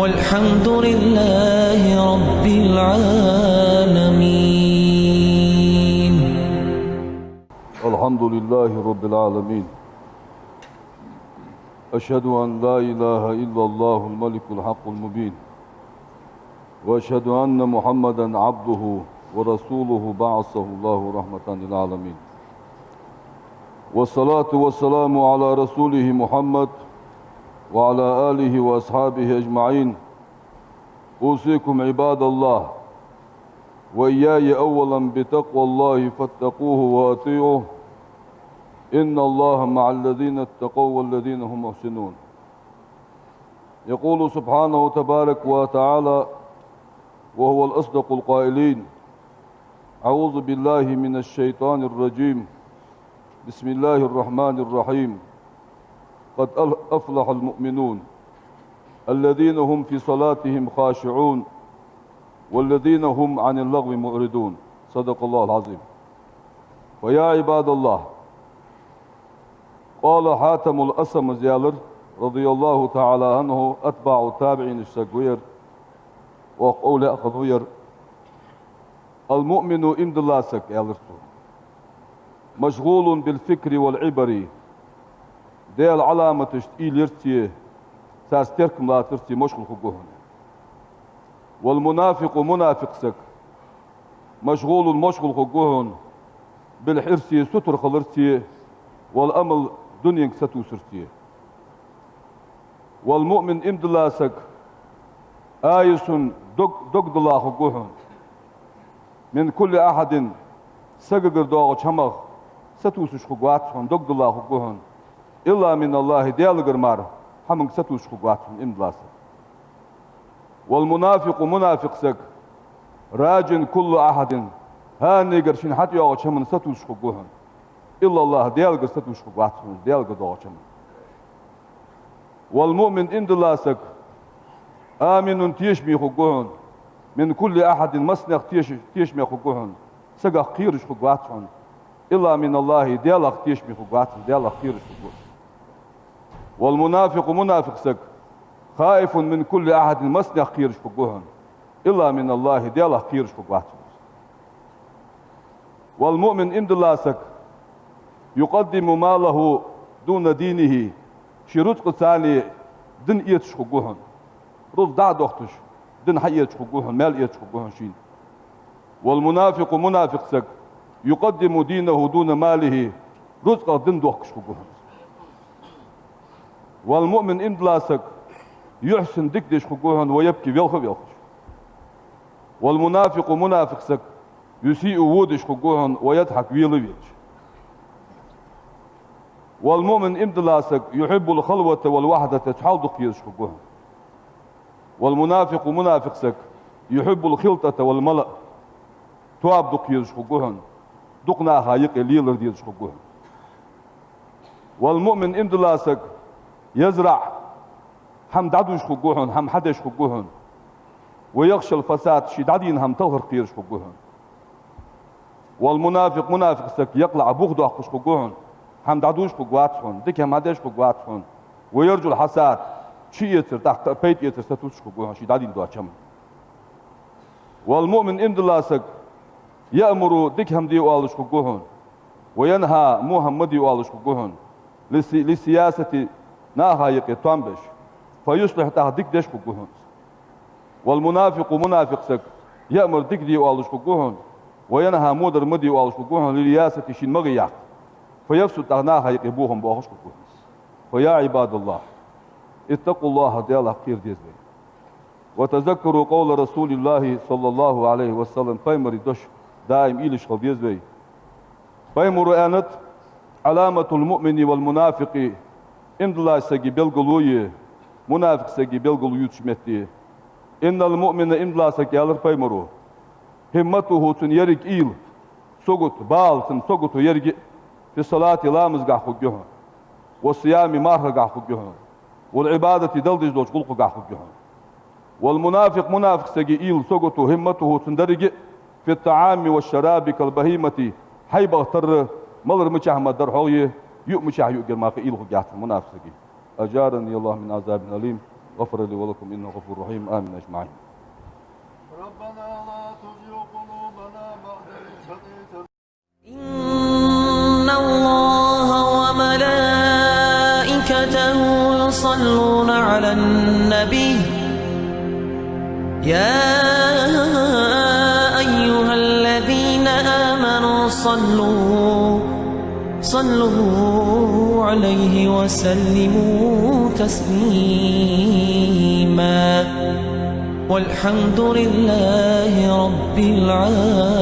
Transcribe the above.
والحمد لله رب العالمين. الحمد لله رب العالمين. أشهد أن لا إله إلا الله الملك الحق المبين، وأشهد أن محمدا عبده ورسوله بعثه الله رحمة للعالمين، والصلاة والسلام على رسوله محمد وعلى آله وأصحابه أجمعين. أوصيكم عباد الله وإياي أولا بتقوى الله فاتقوه وأطيعوه، إن الله مع الذين اتقوا والذين هم محسنون. يقول سبحانه تبارك وتعالى وهو الأصدق القائلين: أعوذ بالله من الشيطان الرجيم، بسم الله الرحمن الرحيم. قد أفلح المؤمنون الذين هم في صلاتهم خاشعون والذين هم عن اللغو معرضون. صدق الله العظيم. ويا عباد الله، قال حاتم الأسم زيالر رضي الله تعالى عنه أتباع التابعين الشقوير وقول أخذوير: المؤمن إمد اللاسك يالرسو مشغول بالفكر والعبر ديال علامة تشتئيل يرتي ساستركم لا ترتي مشغول خقوهن. والمنافق منافق سك مشغول خقوهن بالحرسي ستر خلرتي والأمل دنيا ستو سرتي. والمؤمن إمد اللاسك آيس دق الله خقوهن من كل أحد سقر دوغ شمغ ستوسش خقواتهم دق الله خقوهن إلا من الله ديال قرمار حمق ستوش خقواتهم إمد لاسك. والمنافق منافق سك راجن كل أحد هاني قرشين حتى يوغ شمن ستوش خقوهن إلا الله ديال قر ستوش خقواتهم ديال قر دوغ شمن. والمؤمن إمد لاسك آمن تيشمي خقوهن من كل أحد مسنق تيشمي خقوهن سقا خيرش خقواتهم إلا من الله ديال تيشمي خقواتهم ديال خيرش خقواتهم. والمنافق منافق سك خائف من كل أحد مسنق خيرش خقوهن إلا من الله ديال خيرش خقواتهم. والمؤمن إمد لاسك يقدم ماله دون دينه شروط قصاني دن إيتش خقوهن رض دا دوختش دن حيتش خقوهن مال إيتش خقوهن شين. والمنافق منافق سك يقدم دينه دون ماله رزق دن دوخش خقوهن. والمؤمن إمد لاسك يحسن دكدش خقوهن ويبكي بيلخش. والمنافق منافق سك يسيء وودش خقوهن ويضحك ويلويش. والمؤمن إمد لاسك يحب الخلوة والوحدة تحاول دقيش خقوهن. والمنافق منافق سك يحب الخلطة والملأ تواب دقيش خقوهن دقنا هايق الليل ديش خقوهن. والمؤمن إمد لاسك يزرع هم دعدوش خقوهن هم حدش خقوهن ويخشى الفساد شدادين هم تظهر قيرش خقوهن. والمنافق منافق سك يقلع بغض أخش خقوهن هم دعدوش خقواتهن ديك هم حدش خقواتهن ويرجو الحساد شي يتر تحت بيت يتر ستوش خقوهن شدادين دو أشم. والمؤمن إمد لاسك يأمر ديك هم ديو آلش خقوهن وينهى محمد ديو آلش خقوهن لسياسة ناهايق تنبش فيصلح تحت ديك ديش خقوهن. والمنافق منافق سك يأمر ديك ديو آلش خقوهن وينهى مودر مديو آلش خقوهن لرياسة شين مغياق فيفسد تحت ناهايق بوهم بوخش خقوهن. فيا عباد الله اتقوا الله ديال خير ديزبي وتذكروا قول رسول الله صلى الله عليه وسلم فيمر دوش دائم إيلش خلديزبي فيمر آنت علامة المؤمن والمنافق إمد الله سجي بلغلوية منافق سجي بلغلوية شمتي. إن المؤمن إمد الله سجي على فيمرو همته تنيرك إيل سقط بال سقط يرجع في صلاة لامز قاحو جهن والصيام مارها قاحو جهن والعبادة دلدج دوش قلقو قاحو جهن. والمنافق منافق سجي إيل سقط همته تندرج في الطعام والشراب كالبهيمة حيبغ تر ملر مشاه مدر حويه يؤمشاه يؤجر ما في إيل خجات منافق سجي. أجارني الله من عذاب أليم. غفر لي ولكم إنه غفور رحيم. آمين أجمعين. ربنا لا تزغ قلوبنا بعد إذ هديتنا. إن الله وملائكته يصلون على النبي يا أيها الذين آمنوا صلوا عليه وسلموا تسليما والحمد لله رب العالمين.